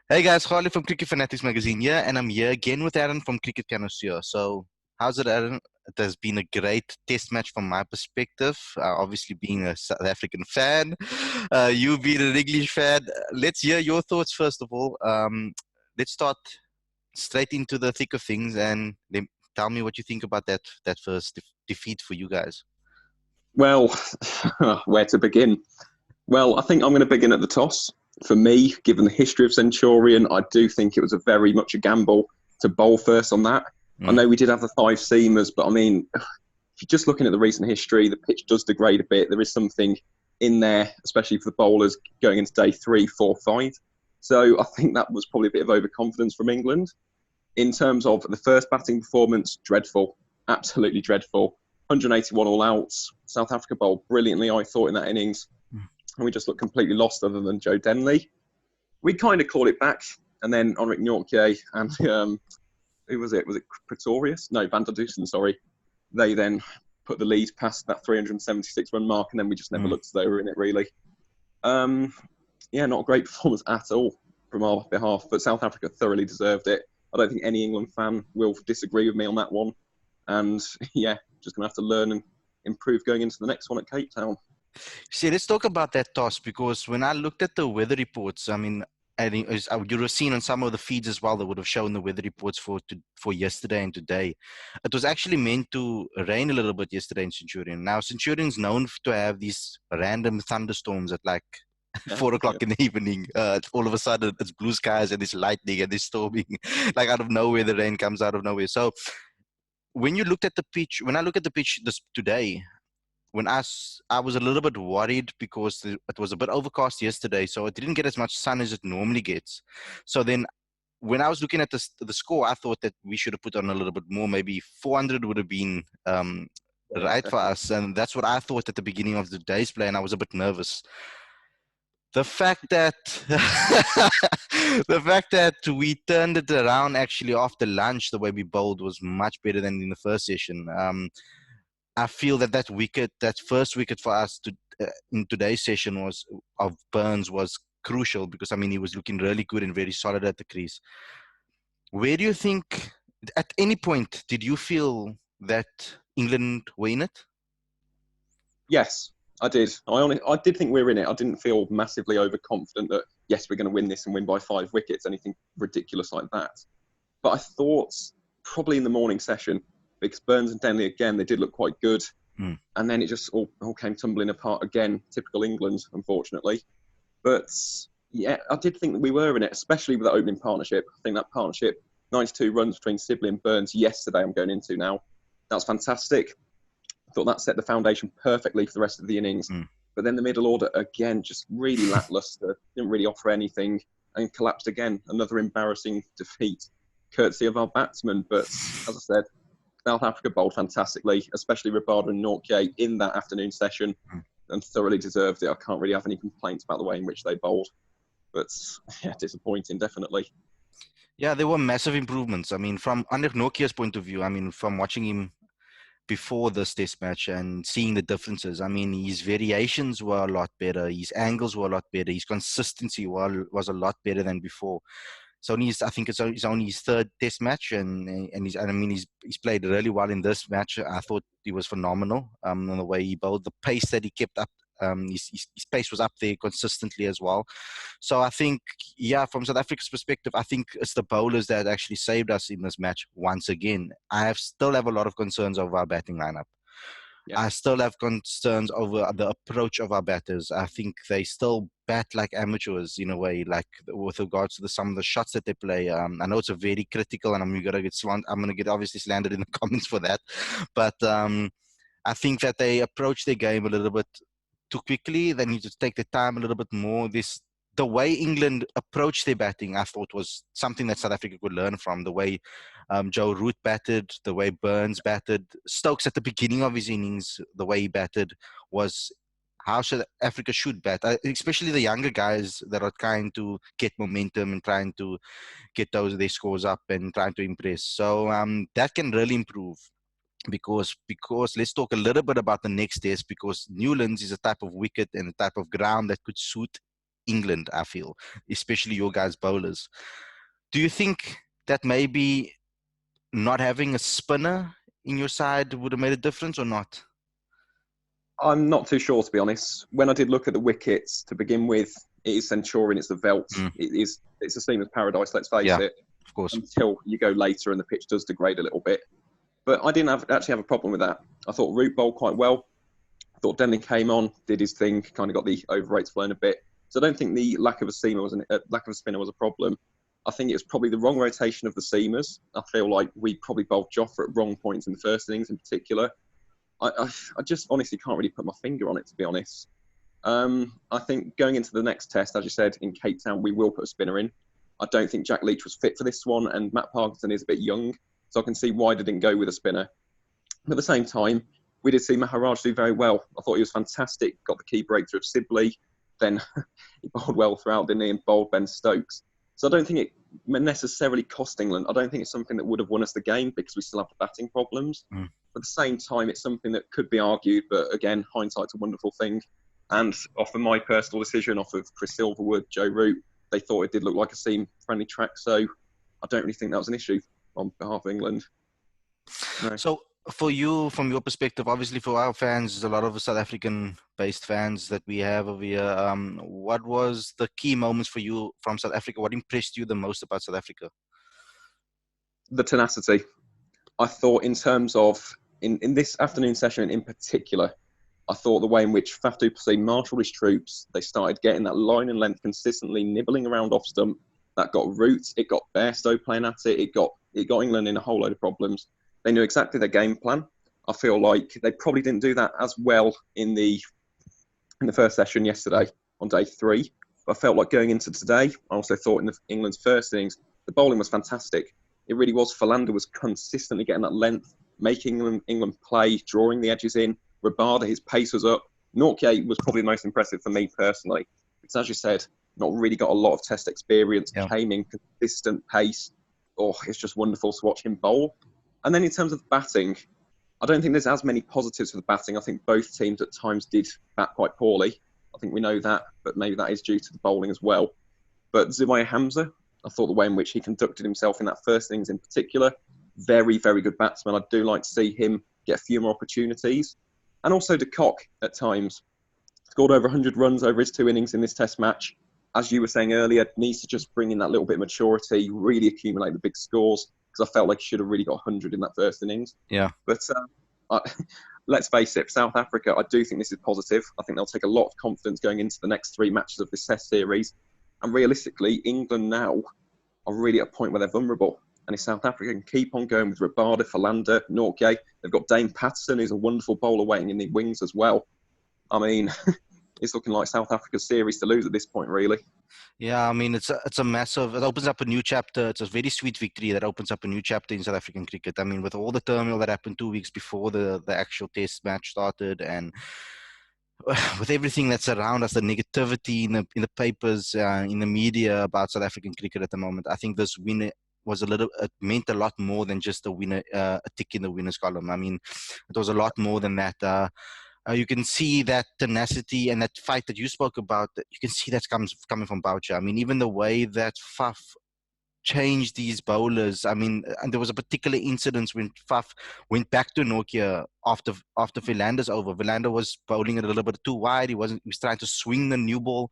Hey guys, Khalid from Cricket Fanatics magazine here, and I'm here again with Aaron from Cricket Connoisseur. So, how's it, Aaron? It has been a great test match from my perspective. Obviously, being a South African fan, you being an English fan. Let's hear your thoughts first of all. Let's start straight into the thick of things, and tell me what you think about that first defeat for you guys. Well, where to begin? Well, I think I'm going to begin at the toss. For me, given the history of Centurion, I do think it was a very much a gamble to bowl first on that. I Mm. know we did have the five seamers, but I mean, if you're just looking at the recent history, the pitch does degrade a bit. There is something in there, especially for the bowlers going into day 3, 4, 5. So I think that was probably a bit of overconfidence from England. In terms of the first batting performance, dreadful, absolutely dreadful. 181 all outs. South Africa bowled brilliantly, I thought, in that innings. And we just looked completely lost other than Joe Denley. We kind of clawed it back. And then Henrik Nortje and who was it? Was it Pretorius? No, Van der Dusen, sorry. They then put the lead past that 376 run mark, and then we just never looked as though we were in it, really. Yeah, not a great performance at all from our behalf, but South Africa thoroughly deserved it. I don't think any England fan will disagree with me on that one. And yeah, just going to have to learn and improve going into the next one at Cape Town. See, let's talk about that toss because when I looked at the weather reports, I mean, I think you would have seen on some of the feeds as well that would have shown the weather reports for yesterday and today. It was actually meant to rain a little bit yesterday in Centurion. Now, Centurion's known to have these random thunderstorms at like Yeah, 4 o'clock yeah. in the evening. All of a sudden, it's blue skies and it's lightning and it's storming. Like out of nowhere, the rain comes out of nowhere. So when you looked at the pitch, when I look at the pitch today, I was a little bit worried because it was a bit overcast yesterday, so it didn't get as much sun as it normally gets. So then when I was looking at the score, I thought that we should have put on a little bit more. Maybe 400 would have been Yeah, right for definitely. us, and that's what I thought at the beginning of the day's play, and I was a bit nervous. The fact that the fact that we turned it around actually after lunch, the way we bowled was much better than in the first session. I feel that first wicket for us in today's session was of Burns was crucial because I mean he was looking really good and very solid at the crease. Where do you think, at any point, did you feel that England were in it? Yes, I did. I did think we were in it. I didn't feel massively overconfident that, yes, we're going to win this and win by 5 wickets, anything ridiculous like that. But I thought probably in the morning session, because Burns and Denley, again, they did look quite good. Hmm. And then it just all came tumbling apart again, typical England, unfortunately. But yeah, I did think that we were in it, especially with that opening partnership. I think that partnership, 92 runs between Sibley and Burns yesterday, I'm going into now. That's fantastic. I thought that set the foundation perfectly for the rest of the innings. Hmm. But then the middle order, again, just really lacklustre, didn't really offer anything, and collapsed again. Another embarrassing defeat, courtesy of our batsmen. But as I said, South Africa bowled fantastically, especially Rabada and Nortje in that afternoon session, and thoroughly deserved it. I can't really have any complaints about the way in which they bowled. But yeah, disappointing, definitely. Yeah, there were massive improvements. I mean, from under Nokia's point of view, I mean, from watching him before this test match and seeing the differences. I mean, his variations were a lot better. His angles were a lot better. His consistency was a lot better than before. I think it's only his third test match, I mean, he's played really well in this match. I thought he was phenomenal. In the way he bowled, the pace that he kept up. His pace was up there consistently as well. So I think, yeah, from South Africa's perspective, I think it's the bowlers that actually saved us in this match once again. Still have a lot of concerns over our batting lineup. Yeah, I still have concerns over the approach of our batters. I think they still bat like amateurs in a way, like with regards to some of the shots that they play. I know it's a very critical, and I'm gonna get obviously slandered in the comments for that, but I think that they approach their game a little bit too quickly. They need to take their time a little bit more. The way England approached their batting, I thought was something that South Africa could learn from. The way Joe Root batted, the way Burns batted, Stokes at the beginning of his innings, the way he batted was how South Africa should bat, especially the younger guys that are trying to get momentum and trying to get their scores up and trying to impress. So that can really improve because let's talk a little bit about the next test because Newlands is a type of wicket and a type of ground that could suit England, I feel, especially your guys' bowlers. Do you think that maybe not having a spinner in your side would have made a difference or not? I'm not too sure, to be honest. When I did look at the wickets to begin with, it is Centurion, it's the Velt. Mm. It's a seamer's paradise, let's face it. Of course. Until you go later and the pitch does degrade a little bit. But I didn't actually have a problem with that. I thought Root bowled quite well. I thought Denley came on, did his thing, kind of got the overrates flown a bit. So I don't think the lack of a spinner was a problem. I think it was probably the wrong rotation of the seamers. I feel like we probably bowled Jofra at wrong points in the first innings in particular. I just honestly can't really put my finger on it, to be honest. I think going into the next test, as you said, in Cape Town, we will put a spinner in. I don't think Jack Leach was fit for this one, and Matt Parkinson is a bit young, so I can see why they didn't go with a spinner. But at the same time, we did see Maharaj do very well. I thought he was fantastic, got the key breakthrough of Sibley, then he bowled well throughout, didn't he, and bowled Ben Stokes. So I don't think it necessarily cost England. I don't think it's something that would have won us the game because we still have the batting problems. Mm. But at the same time, it's something that could be argued, but again, hindsight's a wonderful thing. And off of my personal decision, off of Chris Silverwood, Joe Root, they thought it did look like a seam-friendly track, so I don't really think that was an issue on behalf of England. No. So for you, from your perspective, obviously for our fans, there's a lot of South African-based fans that we have over here. What was the key moments for you from South Africa? What impressed you the most about South Africa? The tenacity. I thought in terms of, in this afternoon session in particular, I thought the way in which Faf du Plessis marshalled his troops, they started getting that line and length consistently, nibbling around off stump. That got Root, it got Bairstow playing at it, it got England in a whole load of problems. They knew exactly their game plan. I feel like they probably didn't do that as well in the first session yesterday on day 3. But I felt like going into today, I also thought in England's first innings, the bowling was fantastic. It really was. Philander was consistently getting that length, making England play, drawing the edges in. Rabada, his pace was up. Nortje was probably the most impressive for me personally. Because as you said, not really got a lot of test experience, came in consistent pace. Oh, it's just wonderful to watch him bowl. And then in terms of batting, I don't think there's as many positives for the batting. I think both teams at times did bat quite poorly. I think we know that, but maybe that is due to the bowling as well. But Zubair Hamza, I thought the way in which he conducted himself in that first innings in particular, very, very good batsman. I do like to see him get a few more opportunities. And also de Kock at times. Scored over 100 runs over his 2 innings in this test match. As you were saying earlier, needs to just bring in that little bit of maturity, really accumulate the big scores, because I felt like he should have really got 100 in that first innings. Yeah. But let's face it, South Africa, I do think this is positive. I think they'll take a lot of confidence going into the next 3 matches of this test series. And realistically, England now are really at a point where they're vulnerable. And if South Africa can keep on going with Rabada, Philander, Nortje, they've got Dane Patterson, who's a wonderful bowler waiting in the wings as well. I mean, it's looking like South Africa's series to lose at this point, really. Yeah, I mean, it's a massive, it opens up a new chapter. It's a very sweet victory that opens up a new chapter in South African cricket. I mean, with all the turmoil that happened 2 weeks before the actual test match started, and with everything that's around us, the negativity in the papers, in the media about South African cricket at the moment, I think this win was it meant a lot more than just a winner, a tick in the winners column. I mean, it was a lot more than that. You can see that tenacity and that fight that you spoke about. You can see that's coming from Boucher. I mean, even the way that Faf changed these bowlers. I mean, and there was a particular incident when Faf went back to Nokia after Philander's over. Philander was bowling it a little bit too wide. He was trying to swing the new ball,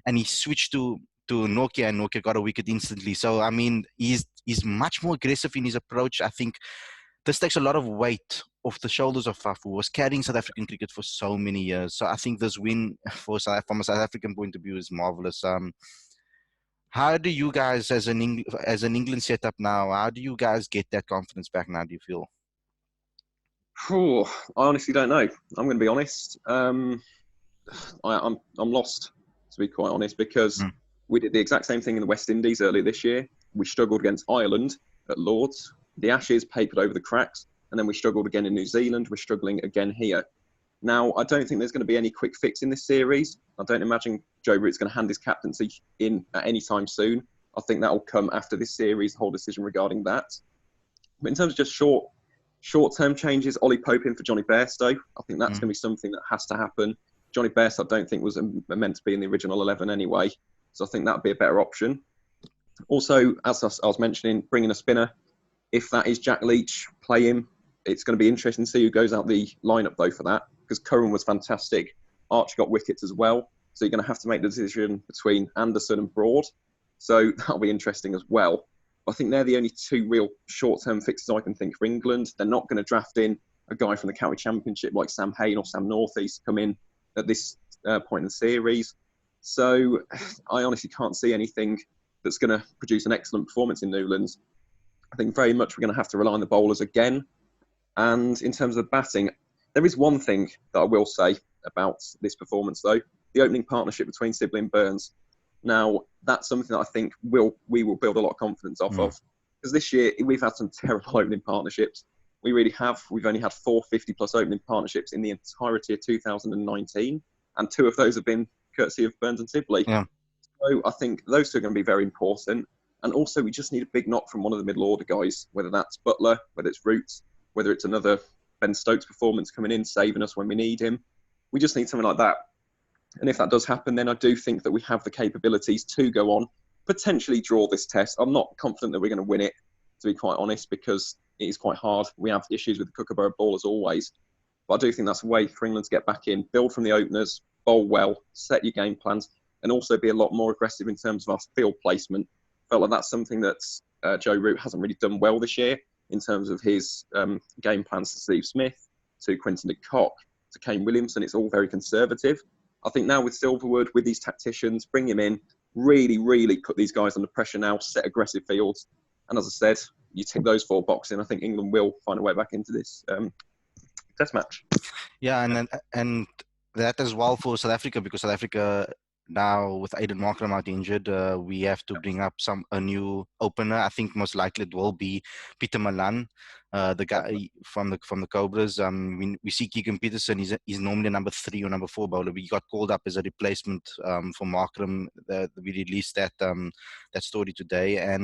and he switched to Nokia, and Nokia got a wicket instantly. So I mean, he's much more aggressive in his approach. I think this takes a lot of weight off the shoulders of Faf, who was carrying South African cricket for so many years. So I think this win from a South African point of view is marvelous. How do you guys, as an England setup now, how do you guys get that confidence back now, do you feel? I honestly don't know. I'm going to be honest. I'm lost, to be quite honest, because we did the exact same thing in the West Indies earlier this year. We struggled against Ireland at Lords. The Ashes papered over the cracks, and then we struggled again in New Zealand. We're struggling again here. Now, I don't think there's going to be any quick fix in this series. I don't imagine Joe Root's going to hand his captaincy in at any time soon. I think that will come after this series, the whole decision regarding that. But in terms of just short-term changes, Ollie Pope in for Johnny Bairstow, I think that's going to be something that has to happen. Johnny Best, I don't think was meant to be in the original 11 anyway. So I think that would be a better option. Also, as I was mentioning, bringing a spinner. If that is Jack Leach, play him. It's going to be interesting to see who goes out the lineup, though, for that. Because Curran was fantastic. Archie got wickets as well. So you're going to have to make the decision between Anderson and Broad. So that'll be interesting as well. I think they're the only two real short-term fixes I can think for England. They're not going to draft in a guy from the County Championship like Sam Hain or Sam Northeast to come in at this point in the series. So I honestly can't see anything that's going to produce an excellent performance in Newlands. I think very much we're going to have to rely on the bowlers again. And in terms of batting, there is one thing that I will say about this performance, though. The opening partnership between Sibley and Burns. Now, that's something that I think we will build a lot of confidence off of. Because this year, we've had some terrible opening partnerships. We really have. We've only had 450-plus opening partnerships in the entirety of 2019. And 2 of those have been courtesy of Burns and Sibley. Yeah. So I think those 2 are going to be very important. And also, we just need a big knock from one of the middle order guys, whether that's Butler, whether it's Roots, whether it's another Ben Stokes performance coming in, saving us when we need him. We just need something like that. And if that does happen, then I do think that we have the capabilities to go on, potentially draw this test. I'm not confident that we're going to win it, to be quite honest, because it is quite hard. We have issues with the Kookaburra ball as always. But I do think that's a way for England to get back in, build from the openers, bowl well, set your game plans, and also be a lot more aggressive in terms of our field placement. Felt like that's something that Joe Root hasn't really done well this year in terms of his game plans to Steve Smith, to Quinton de Kock, to Kane Williamson. It's all very conservative. I think now with Silverwood, with these tacticians, bring him in, really, really put these guys under pressure now, set aggressive fields. And as I said, you tick those 4 boxes, and I think England will find a way back into this test match. Yeah, and that as well for South Africa, because South Africa now with Aiden Markram out injured, we have to bring up a new opener. I think most likely it will be Peter Malan, the guy from the Cobras. We see Keegan Peterson. He's normally a number 3 or number 4 bowler. He got called up as a replacement for Markram. We released that story today,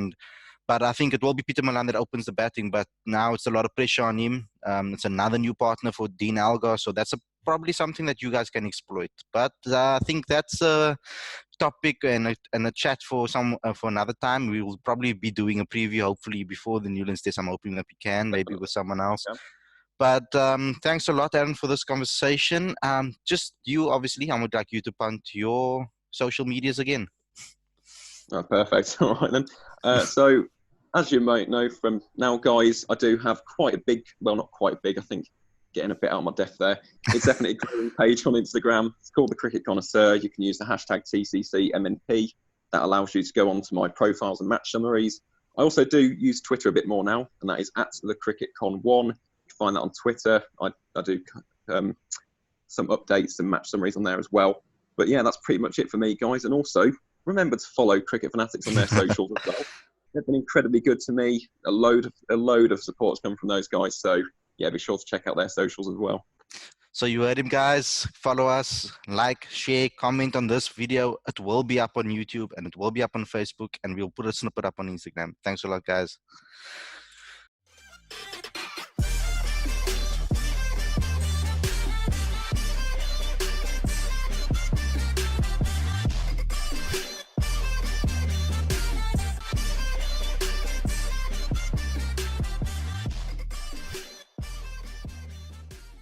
but I think it will be Peter Malan that opens the batting. But now it's a lot of pressure on him. It's another new partner for Dean Algar, so that's probably something that you guys can exploit. But I think that's a topic and a chat for another time. We will probably be doing a preview, hopefully before the Newlands test. I'm hoping that we can, maybe with someone else. Yeah. But thanks a lot, Aaron, for this conversation. Just you, obviously, I would like you to punt your social medias again. Oh, perfect. All right, then. So, as you might know from now, guys, I do have quite a big, well, not quite big, I think, getting a bit out of my depth there. It's definitely a growing page on Instagram. It's called the Cricket Connoisseur. You can use the hashtag TCCMNP. That allows you to go onto my profiles and match summaries. I also do use Twitter a bit more now, and that is at the Cricket Con 1. You can find that on Twitter. I do some updates and match summaries on there as well. But yeah, that's pretty much it for me, guys. And also, remember to follow Cricket Fanatics on their socials as well. They've been incredibly good to me. A load of support's come from those guys. So yeah, be sure to check out their socials as well. So you heard him, guys. Follow us, like, share, comment on this video. It will be up on YouTube and it will be up on Facebook, and we'll put a snippet up on Instagram. Thanks a lot, guys.